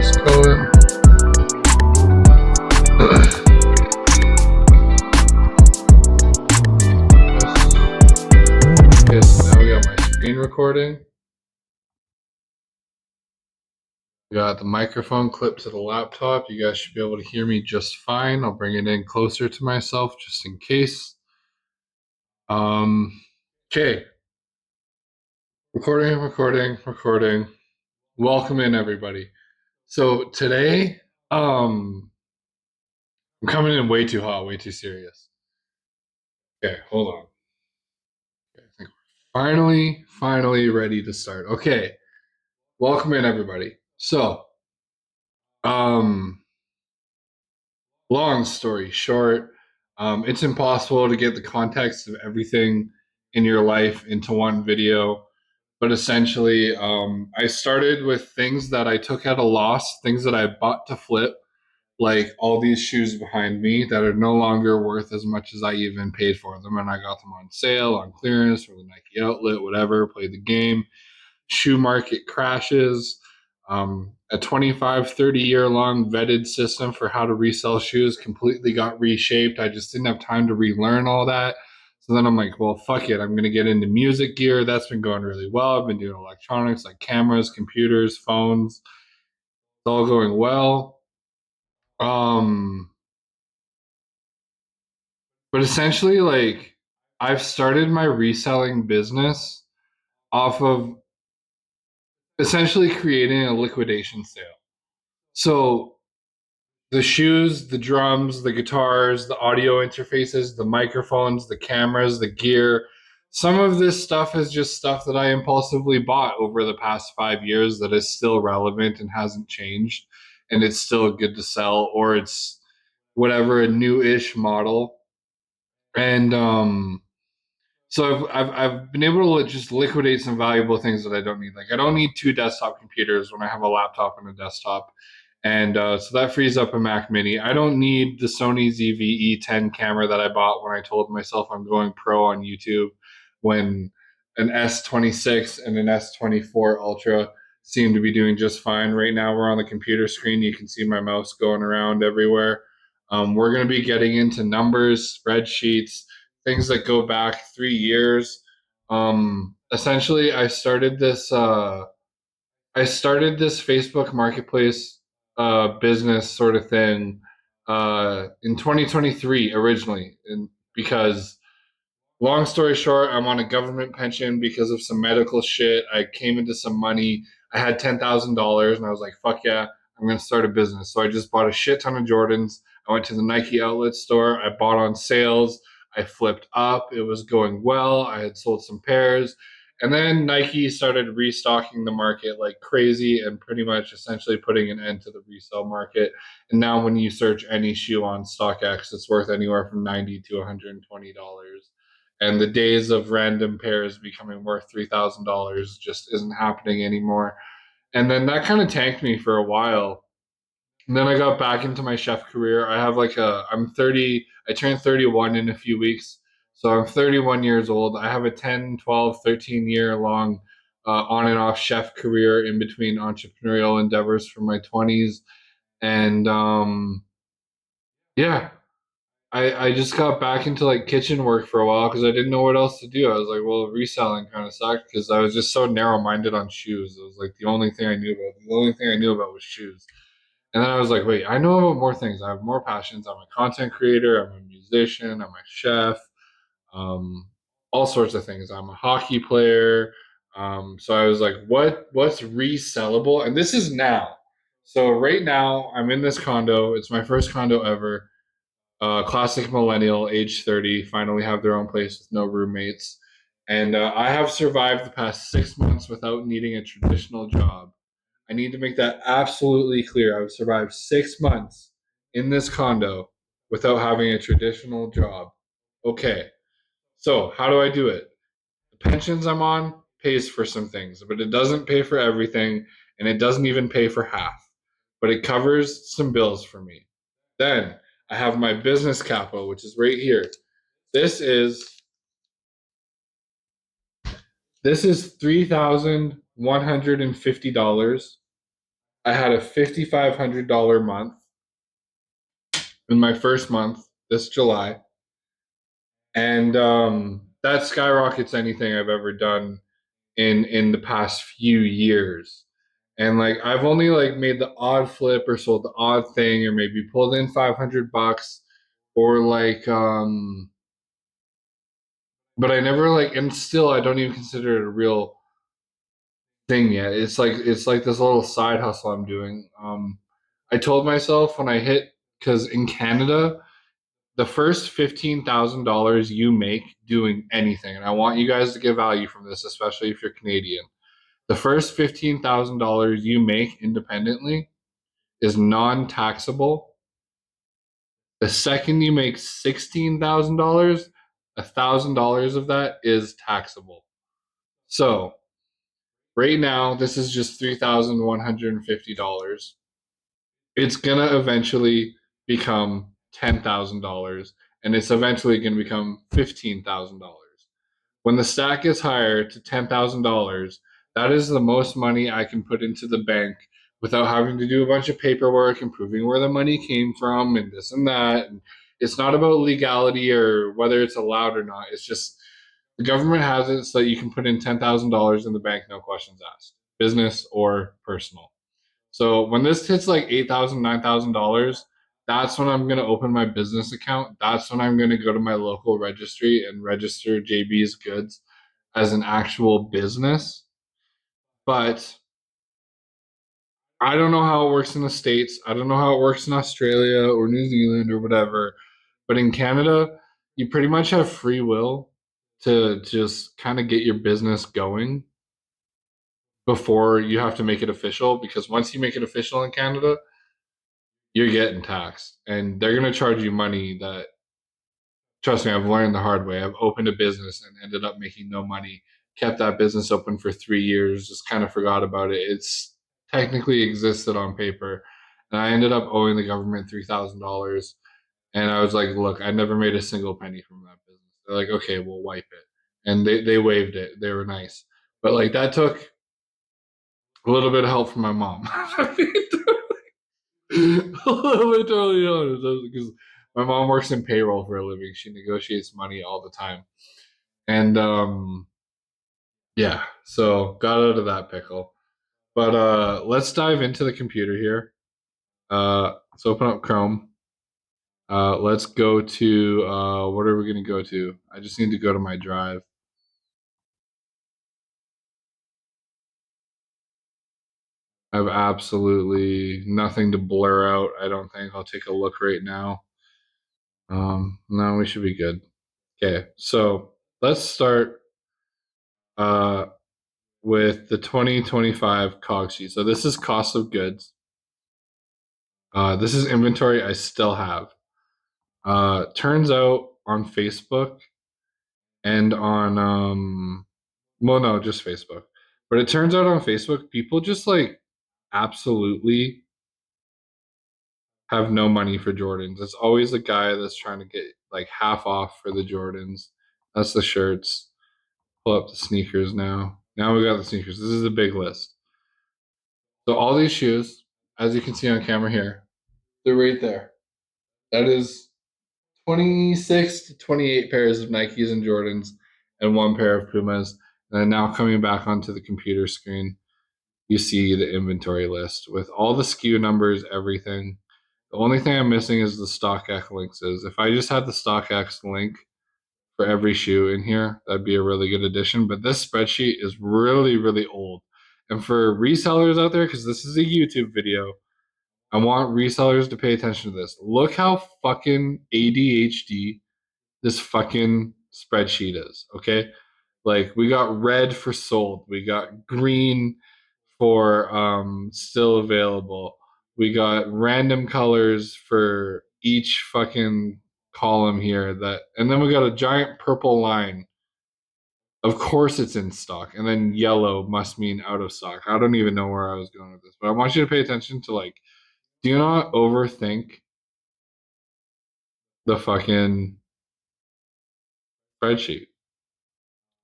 let's call it. Okay, so now we got my screen recording. We got the microphone clipped to the laptop. You guys should be able to hear me just fine. I'll bring it in closer to myself just in case. Okay. Recording. Welcome in, everybody. So today, I'm coming in way too hot, way too serious. Okay, hold on. Okay, I think we're finally ready to start. Okay, welcome in, everybody. So, long story short, it's impossible to get the context of everything in your life into one video. But essentially, I started with things that I took at a loss, things that I bought to flip, like all these shoes behind me that are no longer worth as much as I even paid for them. And I got them on sale, on clearance, from the Nike outlet, whatever, played the game. Shoe market crashes. A 25, 30-year long vetted system for how to resell shoes completely got reshaped. I just didn't have time to relearn all that. So then I'm like, well, fuck it. I'm going to get into music gear. That's been going really well. I've been doing electronics like cameras, computers, phones. It's all going well. But essentially, like, I've started my reselling business off of essentially creating a liquidation sale. So the shoes, the drums, the guitars, the audio interfaces, the microphones, the cameras, the gear. Some of this stuff is just stuff that I impulsively bought over the past 5 years that is still relevant and hasn't changed. And it's still good to sell, or it's whatever, a new-ish model. And so I've been able to just liquidate some valuable things that I don't need. Like I don't need two desktop computers when I have a laptop and a desktop. And so that frees up a Mac Mini. I don't need the Sony ZV-E10 camera that I bought when I told myself I'm going pro on YouTube, when an S26 and an S24 Ultra seem to be doing just fine. Right now we're on the computer screen. You can see my mouse going around everywhere. We're going to be getting into numbers, spreadsheets, things that go back 3 years. Essentially, I started this Facebook Marketplace business sort of thing in 2023 originally, and because long story short, I'm on a government pension because of some medical shit. I came into some money. I had $10,000 and I was like, fuck yeah, I'm going to start a business. So I just bought a shit ton of Jordans. I went to the Nike outlet store. I bought on sales. I flipped up. It was going well. I had sold some pairs. And then Nike started restocking the market like crazy and pretty much essentially putting an end to the resale market. And now when you search any shoe on StockX, it's worth anywhere from $90 to $120. And the days of random pairs becoming worth $3,000 just isn't happening anymore. And then that kind of tanked me for a while. And then I got back into my chef career. I'm 30, I turned 31 in a few weeks. So I'm 31 years old. I have a 10, 12, 13-year long on and off chef career in between entrepreneurial endeavors from my 20s. And yeah, I just got back into like kitchen work for a while because I didn't know what else to do. I was like, well, reselling kind of sucked because I was just so narrow minded on shoes. It was like the only thing I knew about. The only thing I knew about was shoes. And then I was like, wait, I know about more things. I have more passions. I'm a content creator. I'm a musician. I'm a chef. Um, all sorts of things. I'm a hockey player. So I was like, what's resellable? And this is now. So right now I'm in this condo. It's my first condo ever. Classic millennial, age 30, finally have their own place with no roommates. And I have survived the past 6 months without needing a traditional job. I need to make that absolutely clear. I've survived 6 months in this condo without having a traditional job. Okay, so how do I do it? The pensions I'm on pays for some things, but it doesn't pay for everything, and it doesn't even pay for half, but it covers some bills for me. Then I have my business capital, which is right here. This is $3,150. I had a $5,500 month in my first month this July, and that skyrockets anything I've ever done in the past few years. And like I've only like made the odd flip or sold the odd thing or maybe pulled in $500 or like but I never like, and still I don't even consider it a real thing yet. It's like this little side hustle I'm doing. I told myself when I hit, because in Canada the first $15,000 you make doing anything, and I want you guys to get value from this, especially if you're Canadian. The first $15,000 you make independently is non-taxable. The second you make $16,000, $1,000 of that is taxable. So right now, this is just $3,150. It's gonna eventually become $10,000, and it's eventually gonna become $15,000. When the stack is higher to $10,000, that is the most money I can put into the bank without having to do a bunch of paperwork and proving where the money came from and this and that. And it's not about legality or whether it's allowed or not. It's just the government has it so that you can put in $10,000 in the bank, no questions asked, business or personal. So when this hits like $8,000, $9,000, that's when I'm going to open my business account. That's when I'm going to go to my local registry and register JB's Goods as an actual business. But I don't know how it works in the States. I don't know how it works in Australia or New Zealand or whatever. But in Canada, you pretty much have free will to just kind of get your business going before you have to make it official. Because once you make it official in Canada, you're getting taxed and they're going to charge you money that, trust me, I've learned the hard way. I've opened a business and ended up making no money, kept that business open for 3 years, just kind of forgot about it. It's technically existed on paper. And I ended up owing the government $3,000. And I was like, look, I never made a single penny from that business. They're like, okay, we'll wipe it. And they waived it. They were nice. But like that took a little bit of help from my mom. A little bit totally honest, because my mom works in payroll for a living. She negotiates money all the time, and yeah, so got out of that pickle. But let's dive into the computer here. Let's open up Chrome. Let's go to what are we going to go to? I just need to go to my drive. I have absolutely nothing to blur out. I don't think. I'll take a look right now. No, we should be good. Okay, so let's start uh, with the 2025 cog sheet. So this is cost of goods. This is inventory I still have. Turns out on Facebook and on well, no, just Facebook. But it turns out on Facebook, people just like absolutely have no money for Jordans. It's always a guy that's trying to get like half off for the Jordans. That's the shirts. Pull up the sneakers now. Now we got the sneakers. This is a big list. So all these shoes, as you can see on camera here, they're right there. That is 26 to 28 pairs of Nikes and Jordans and one pair of Pumas. And then now coming back onto the computer screen, you see the inventory list with all the SKU numbers, everything. The only thing I'm missing is the StockX links. If I just had the StockX link for every shoe in here, that'd be a really good addition. But this spreadsheet is really, really old. And for resellers out there, because this is a YouTube video, I want resellers to pay attention to this. Look how fucking ADHD this fucking spreadsheet is, okay? Like we got red for sold, we got green for still available. We got random colors for each fucking column here that, and then we got a giant purple line. Of course it's in stock. And then yellow must mean out of stock. I don't even know where I was going with this, but I want you to pay attention to like, do not overthink the fucking spreadsheet.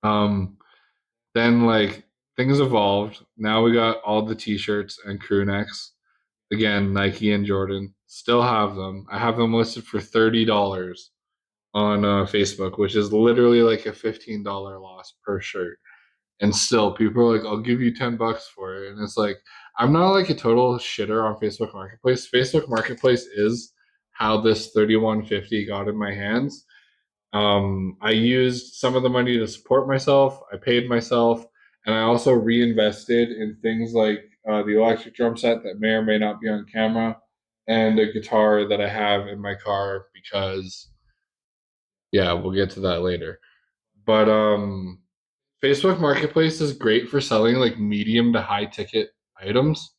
Then like things evolved. Now we got all the t-shirts and crew necks. Again, Nike and Jordan still have them. I have them listed for $30 on Facebook, which is literally like a $15 loss per shirt. And still, people are like, "I'll give you $10 for it," and it's like, I'm not like a total shitter on Facebook Marketplace. Facebook Marketplace is how this 3150 got in my hands. I used some of the money to support myself. I paid myself, and I also reinvested in things like the electric drum set that may or may not be on camera, and a guitar that I have in my car because, yeah, we'll get to that later. But Facebook Marketplace is great for selling like medium to high ticket items.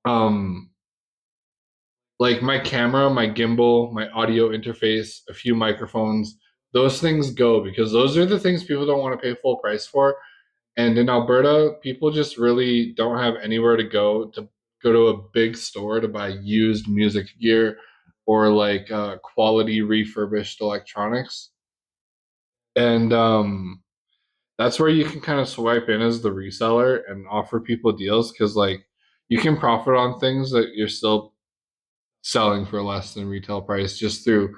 Um, like my camera, my gimbal, my audio interface, a few microphones, those things go because those are the things people don't want to pay full price for. And in Alberta, people just really don't have anywhere to go to a big store to buy used music gear or like quality refurbished electronics. And that's where you can kind of swipe in as the reseller and offer people deals because like you can profit on things that you're still selling for less than retail price just through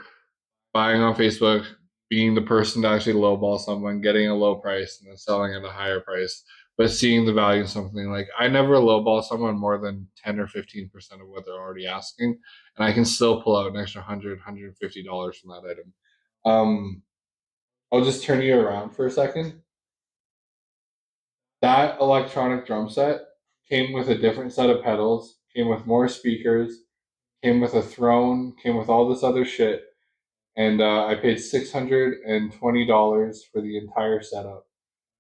buying on Facebook, being the person to actually lowball someone, getting a low price, and then selling at a higher price, but seeing the value in something. Like I never lowball someone more than 10 or 15% of what they're already asking, and I can still pull out an extra $150 from that item. Um, I'll just turn you around for a second. That electronic drum set came with a different set of pedals, came with more speakers, came with a throne, came with all this other shit, and I paid $620 for the entire setup.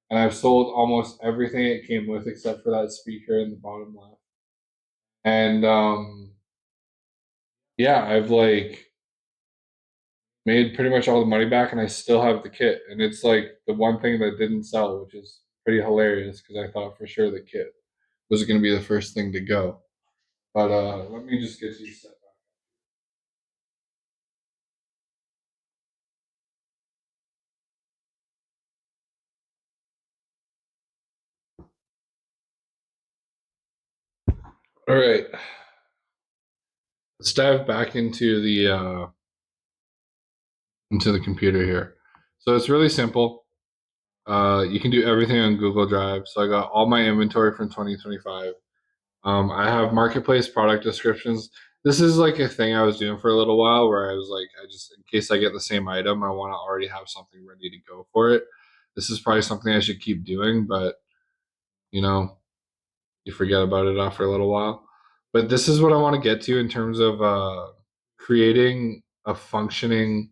And I've sold almost everything it came with except for that speaker in the bottom left. And yeah, I've like made pretty much all the money back, and I still have the kit. And it's like the one thing that didn't sell, which is pretty hilarious because I thought for sure the kit was going to be the first thing to go. But let me just get you set back. All right, let's dive back into the computer here. So it's really simple. You can do everything on Google Drive. So I got all my inventory from 2025. I have marketplace product descriptions. This is like a thing I was doing for a little while where I was like, I just, in case I get the same item, I want to already have something ready to go for it. This is probably something I should keep doing, but you know, you forget about it after a little while. But this is what I want to get to in terms of creating a functioning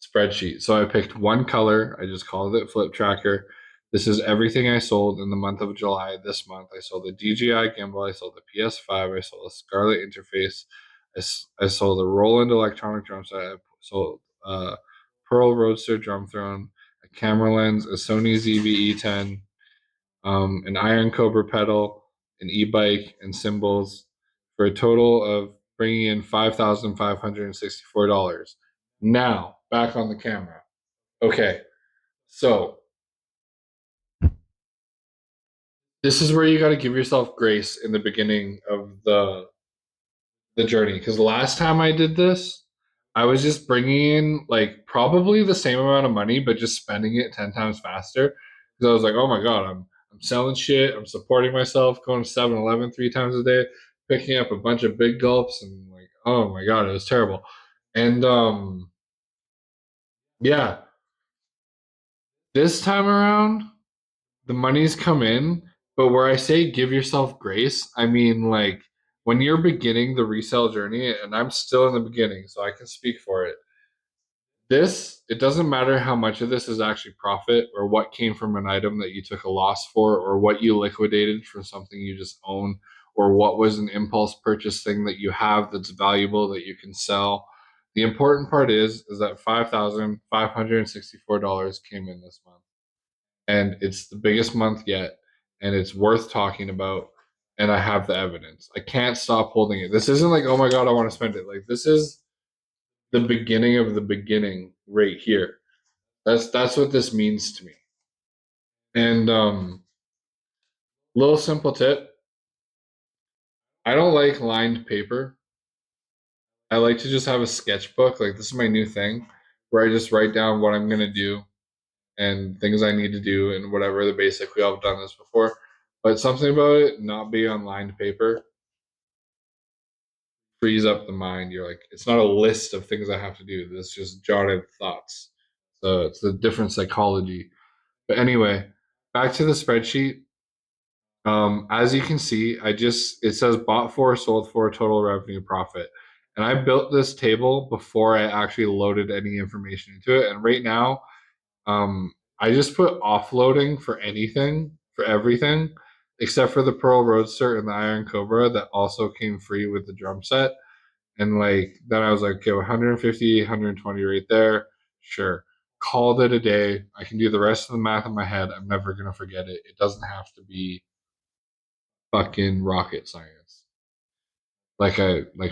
spreadsheet. So I picked one color. I just called it Flip Tracker. This is everything I sold in the month of July. This month, I sold the DJI gimbal. I sold the PS5. I sold a Scarlett interface. I sold a Roland electronic drum set. I sold Pearl Roadster drum throne, a camera lens, a Sony ZV-E10, an Iron Cobra pedal, an e-bike, and cymbals for a total of bringing in $5,564. Now, back on the camera. Okay, so this is where you got to give yourself grace in the beginning of the journey because last time I did this, I was just bringing in like probably the same amount of money, but just spending it 10 times faster because I was like, oh my God, I'm selling shit. I'm supporting myself, going to 7-Eleven 3 times a day, picking up a bunch of big gulps, and like, oh my God, it was terrible. And yeah, this time around, the money's come in, but where I say give yourself grace, I mean like when you're beginning the resale journey, and I'm still in the beginning, so I can speak for it. This, it doesn't matter how much of this is actually profit or what came from an item that you took a loss for or what you liquidated from something you just own or what was an impulse purchase thing that you have that's valuable that you can sell. The important part is that $5,564 came in this month, and it's the biggest month yet, and it's worth talking about, and I have the evidence. I can't stop holding it. This isn't like, oh my God, I want to spend it. Like this is the beginning of the beginning right here. That's what this means to me. And little simple tip. I don't like lined paper. I like to just have a sketchbook. Like, this is my new thing where I just write down what I'm gonna do and things I need to do and whatever the basic. We all have done this before, but something about it not being on lined paper frees up the mind. You're like, it's not a list of things I have to do. This just jotted thoughts. So it's a different psychology. But anyway, back to the spreadsheet. As you can see, it says bought for, sold for, total revenue profit. And I built this table before I actually loaded any information into it. And right now, I just put offloading for anything, for everything, except for the Pearl Roadster and the Iron Cobra that also came free with the drum set. And like then I was like, okay, 150, 120 right there. Sure. Called it a day. I can do the rest of the math in my head. I'm never gonna forget it. It doesn't have to be fucking rocket science. Like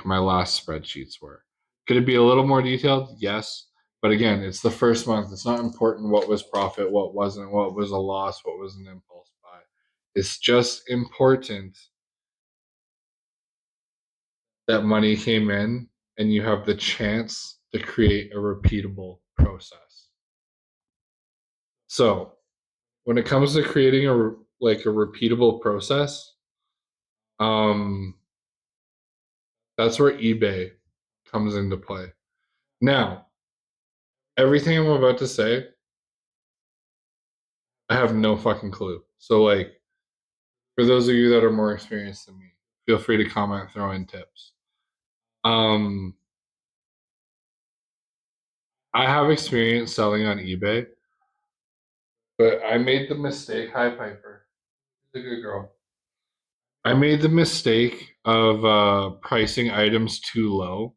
my last spreadsheets were. Could it be a little more detailed? Yes. But again, it's the first month. It's not important what was profit, what wasn't, what was a loss, what was an impulse buy. It's just important that money came in and you have the chance to create a repeatable process. So when it comes to creating a repeatable process, um, that's where eBay comes into play. Now, everything I'm about to say, I have no fucking clue. So like for those of you that are more experienced than me, feel free to comment, throw in tips. Um, I have experience selling on eBay, but I made the mistake. Hi, Piper. She's a good girl. I made the mistake of pricing items too low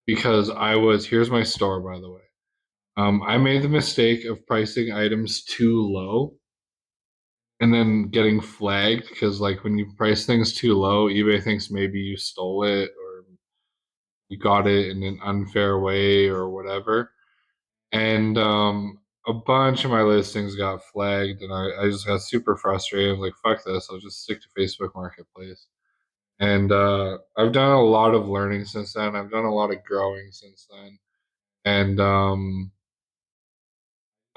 because here's my store, by the way. I made the mistake of pricing items too low and then getting flagged because, like, when you price things too low, eBay thinks maybe you stole it or you got it in an unfair way or whatever. And a bunch of my listings got flagged, and I just got super frustrated. I was like, fuck this, I'll just stick to Facebook Marketplace. And I've done a lot of learning since then. I've done a lot of growing since then. And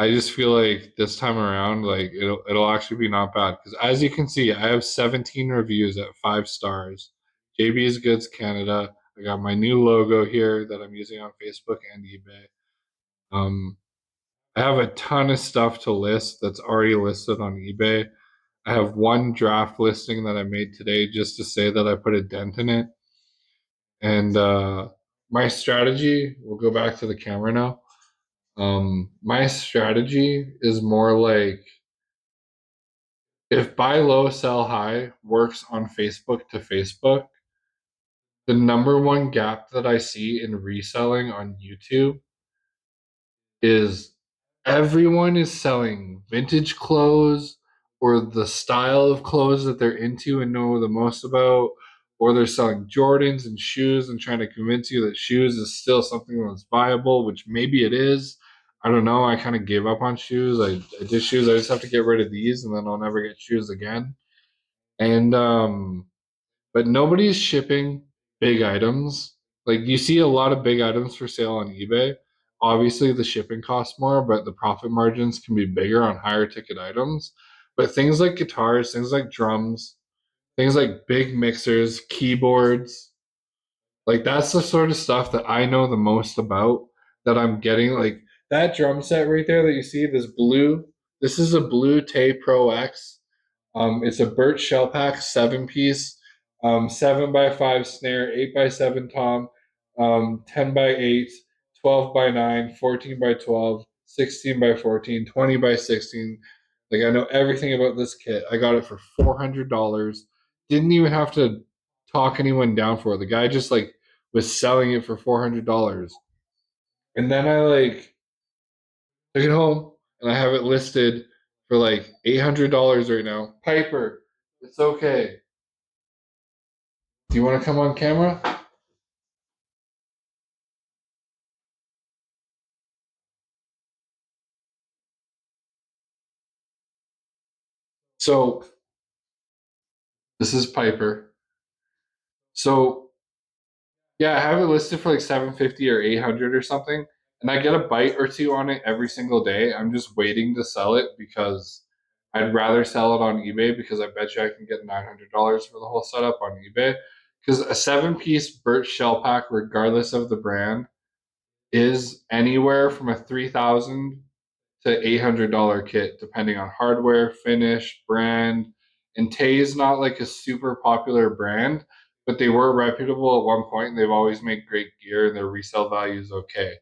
I just feel like this time around, like it'll actually be not bad. Because as you can see, I have 17 reviews at 5 stars. JB's Goods Canada. I got my new logo here that I'm using on Facebook and eBay. Um, I have a ton of stuff to list that's already listed on eBay. I have one draft listing that I made today just to say that I put a dent in it. And my strategy, we'll go back to the camera now. My strategy is more like if buy low, sell high works on Facebook to Facebook, the number one gap that I see in reselling on YouTube is everyone is selling vintage clothes or the style of clothes that they're into and know the most about, or they're selling Jordans and shoes and trying to convince you that shoes is still something that's viable, which maybe it is. I don't know. I kind of gave up on shoes. I did shoes. I just have to get rid of these and then I'll never get shoes again. And but nobody's shipping big items. Like you see a lot of big items for sale on eBay. Obviously, the shipping costs more, but the profit margins can be bigger on higher ticket items. But things like guitars, things like drums, things like big mixers, keyboards, like that's the sort of stuff that I know the most about that I'm getting. Like that drum set right there that you see, this is a blue Tay Pro X. It's a birch shell pack, 7 piece, 7x5 snare, 8x7 tom, 10x8, 12x9, 14x12, 16x14, 20x16. Like I know everything about this kit. I got it for $400. Didn't even have to talk anyone down for it. The guy just like was selling it for $400. And then I like took it home and I have it listed for like $800 right now. Piper, it's okay. Do you want to come on camera? So this is Piper. So yeah, I have it listed for like 750 or 800 or something, and I get a bite or two on it every single day. I'm just waiting to sell it because I'd rather sell it on eBay because I bet you I can get $900 for the whole setup on eBay. Because a 7-piece birch shell pack, regardless of the brand, is anywhere from a 3,000 to $800 kit, depending on hardware, finish, brand. And Tay's not like a super popular brand, but they were reputable at one point, and they've always made great gear, and their resale value is okay.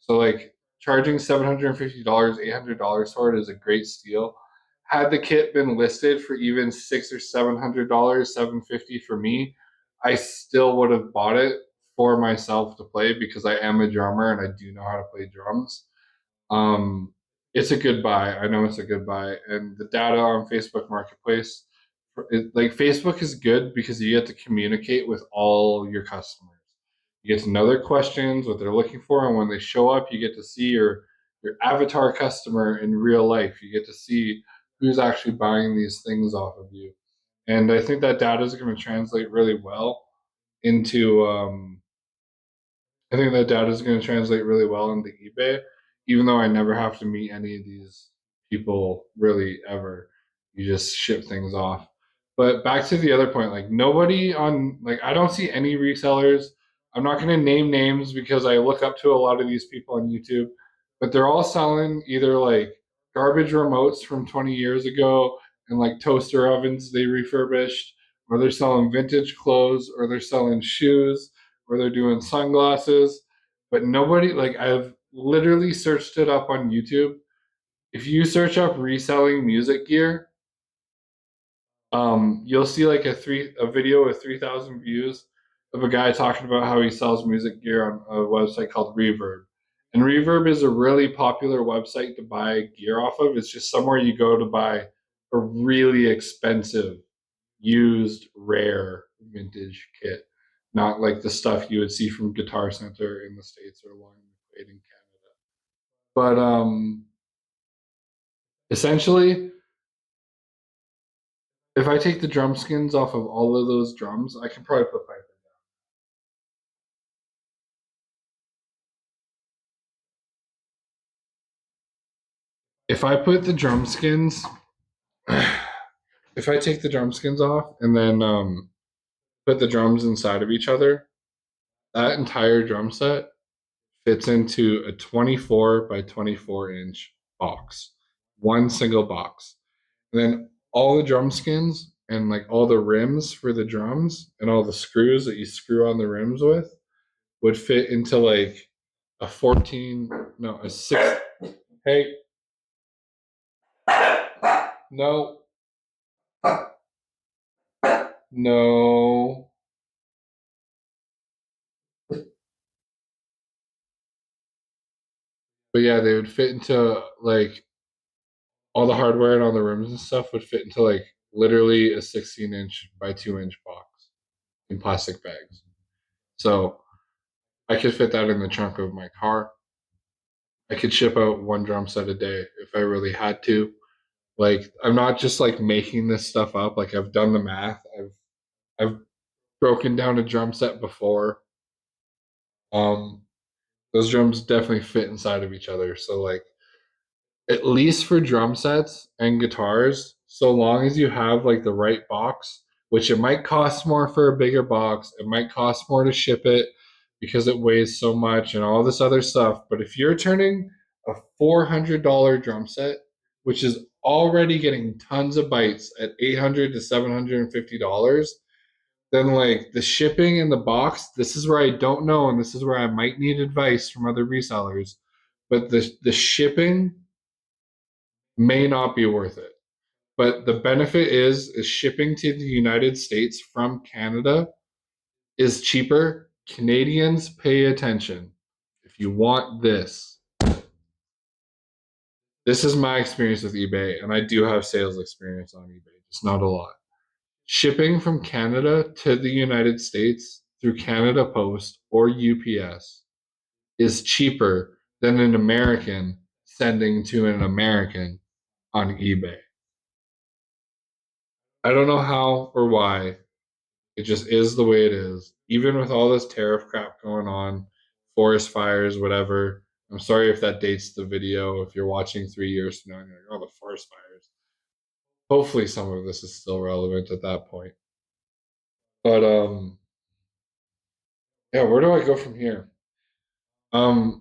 So like charging $750, $800 for it is a great steal. Had the kit been listed for even $600 or $700, 750 for me, I still would have bought it for myself to play because I am a drummer and I do know how to play drums. um, it's a good buy. I know it's a good buy. And the data on Facebook Marketplace, like Facebook is good because you get to communicate with all your customers. You get to know their questions, what they're looking for, and when they show up, you get to see your avatar customer in real life. You get to see who's actually buying these things off of you. And I think that data is going to translate really well into I think that data is going to translate really well into eBay, even though I never have to meet any of these people really ever. You just ship things off. But back to the other point, like nobody on, like, I don't see any resellers. I'm not going to name names because I look up to a lot of these people on YouTube, but they're all selling either like garbage remotes from 20 years ago and like toaster ovens they refurbished, or they're selling vintage clothes, or they're selling shoes, where they're doing sunglasses, but nobody, like, I've literally searched it up on YouTube. If you search up reselling music gear, you'll see like a video with 3,000 views of a guy talking about how he sells music gear on a website called Reverb. And Reverb is a really popular website to buy gear off of. It's just somewhere you go to buy a really expensive used rare vintage kit, not like the stuff you would see from Guitar Center in the States or along the Equate in Canada. But essentially, if I take the drum skins off of all of those drums, I can probably put Piper down. If I put the drum skins, if I take the drum skins off and then put the drums inside of each other, that entire drum set fits into a 24 by 24-inch box, one single box. And then all the drum skins and like all the rims for the drums and all the screws that you screw on the rims with would fit into like a 14, no, a 6. Hey, no, no. But yeah, they would fit into like all the hardware and all the rims and stuff would fit into like literally a 16-inch by 2-inch box in plastic bags. So I could fit that in the trunk of my car. I could ship out one drum set a day if I really had to. Like I'm not just like making this stuff up. Like I've done the math. I've broken down a drum set before. Um those drums definitely fit inside of each other. So like at least for drum sets and guitars, so long as you have like the right box, which it might cost more for a bigger box, it might cost more to ship it because it weighs so much and all this other stuff. But if you're turning a $400 drum set, which is already getting tons of bites at $800 to $750, then like the shipping in the box, this is where I don't know, and this is where I might need advice from other resellers. But the shipping may not be worth it. But the benefit is shipping to the United States from Canada is cheaper. Canadians pay attention. If you want this, this is my experience with eBay, and I do have sales experience on eBay, just not a lot. Shipping from Canada to the United States through Canada Post or UPS is cheaper than an American sending to an American on eBay. I don't know how or why, It just is the way it is. Even with all this tariff crap going on, forest fires, whatever. I'm sorry if that dates the video. If you're watching 3 years from now, and you're like, oh, the forest fires. Hopefully, some of this is still relevant at that point. But yeah, where do I go from here?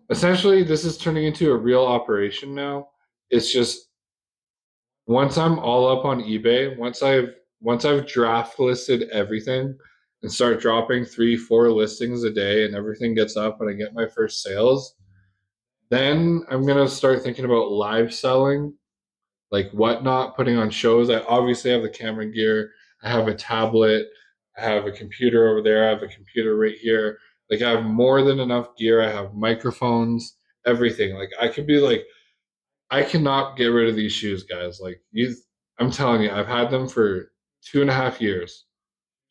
Essentially, this is turning into a real operation now. It's just once I'm all up on eBay, once I've draft listed everything and start dropping 3, 4 listings a day and everything gets up and I get my first sales, then I'm gonna start thinking about live selling, like whatnot, putting on shows. I obviously have the camera gear, I have a tablet, I have a computer over there, I have a computer right here. Like I have more than enough gear. I have microphones, everything. Like I could be like I cannot get rid of these shoes, guys. Like I'm telling you, I've had them for 2.5 years.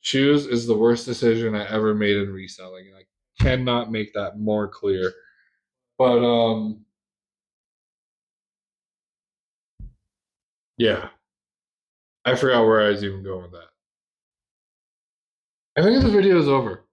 Shoes is the worst decision I ever made in reselling, and I cannot make that more clear. But yeah, I forgot where I was even going with that. I think the video is over.